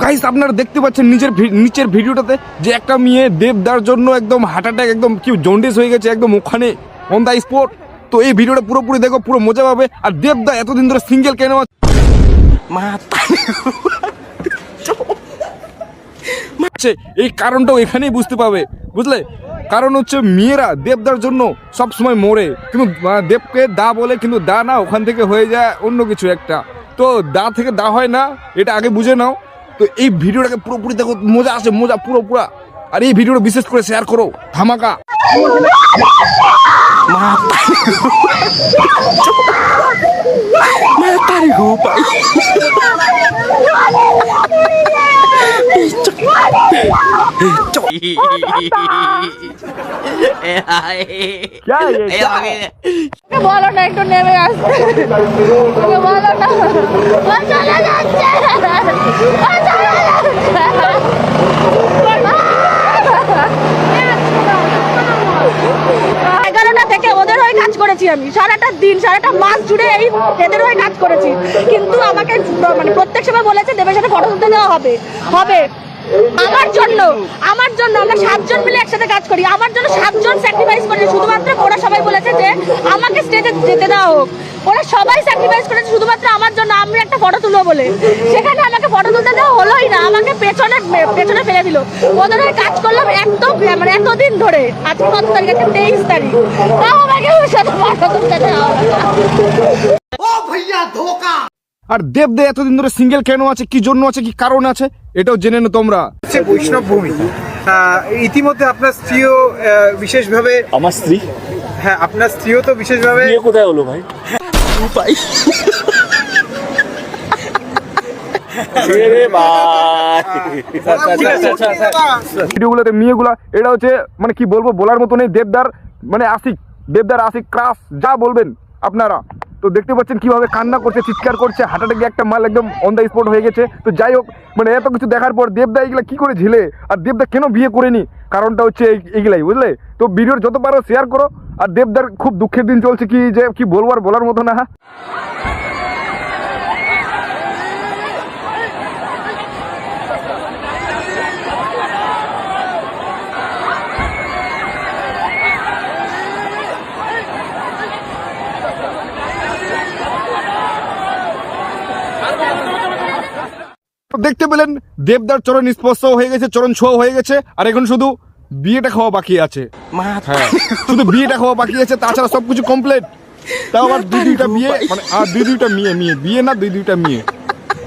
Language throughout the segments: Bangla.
গাইস আপনারা দেখতে পাচ্ছেন নিচের ভিডিওটাতে যে একটা মেয়ে দেবদার জন্য একদম হার্ট অ্যাটাক একদম কি জন্ডিস হয়ে গেছে একদম ওখানে অন দ্য স্পট। তো এই ভিডিওটা পুরোপুরি দেখো, পুরো মজা পাবে। আর দেবদা এতদিন ধরে সিঙ্গেল কেন আছে এই কারণটাও এখানেই বুঝতে পাবে, বুঝলে? কারণ হচ্ছে মেয়েরা দেবদার জন্য সব সময় মরে, কিন্তু দেবকে দা বলে, কিন্তু দা না, ওখান থেকে হয়ে যায় অন্য কিছু একটা। তো দা থেকে দা হয় না, এটা আগে বুঝে নাও। তো এই ভিডিওটাকে পুরোপুরি দেখো, মজা আসে, মজা পুরোপুরা। আর এই ভিডিওটা বিশেষ করে শেয়ার করো, ধামাকা। বলো না, একটু নেমে আসতে বলো না। ও চলে যাচ্ছে, ও চলে যাচ্ছে। 11টা থেকে ওদের হয়ে কাজ করেছি আমি, সারাটা দিন সারাটা মাস জুড়ে এদের হয়ে কাজ করেছি। কিন্তু আমাকে মানে প্রত্যেক সময় বলেছে দেবের সাথে ফটো তুলতে দেওয়া হবে। আমার জন্য আমরা 7 জন মিলে একসাথে কাজ করি, আমার জন্য 7 জন স্যাক্রিফাইস করেছে। শুধুমাত্র ওরা সবাই বলেছে যে আমাকে স্টেজে যেতে দেওয়া হোক, ওরা সবাই স্যাক্রিফাইস করেছে শুধুমাত্র আমার জন্য, আমি একটা ফটো তুলবো বলে। সেখানে আমাকে ফটো তুলতে দেওয়া হলোই না, আমাকে পেছনে ফেলে দিল। ওদের হয়ে কাজ করলাম একদম মানে এতদিন ধরে। আজকে কত তারিখ আছে? 23 তারিখ। তাও আমাকে ওর সাথে ফটো তুলতে দেওয়া হলো না। ও ভাইয়া ধোকা। আর দেবদা এতদিন ধরে সিঙ্গেল কেন আছে, কি জন্য আছে, কি কারণ আছে, এটাও জেনে নো তোমরা। বৈষ্ণব ভূমি ইতিমধ্যে আপনার স্ত্রীও বিশেষভাবে, আমার স্ত্রী, হ্যাঁ আপনার স্ত্রীও তো বিশেষভাবে বিয়ে কোথায় হলো ভাই? ভিডিওগুলোতে মেয়েগুলা, এটা হচ্ছে মানে কি বলবো, বলার মতো নেই। দেবদার মানে দেবদার আশিক ক্রাশ, যা বলবেন আপনারা। তো দেখতে পাচ্ছেন কিভাবে কান্না করছে, চিৎকার করছে, হার্ট অ্যাটাকে একটা মাল একদম অন দ্য স্পট হয়ে গেছে। তো যাই হোক, মানে এত কিছু দেখার পর দেবদা এগুলা কি করে ঝিলে, আর দেবদা কেন বিয়ে করেনি, কারণটা হচ্ছে এইগুলাই, বুঝলে? তো ভিডিওর যত পারো শেয়ার করো। আর দেবদার খুব দুঃখের দিন চলছে, কি যে কি বলবো, আর বলার মতো না। দেখতে পেলেন দেবদার চরণ স্পর্শ হয়ে গেছে, চরণ ছোঁয়া হয়ে গেছে। আর এখন শুধু বিয়েটা খাওয়া বাকি আছে। হ্যাঁ, শুধু বিয়েটা খাওয়া বাকি আছে, তাছাড়া সবকিছু কমপ্লিট। তাও আবার দুইটা বিয়ে, মানে আর দুইটা মেয়ে বিয়ে না, দুইটা মেয়ে।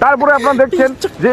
তারপরে আপনারা দেখছেন যে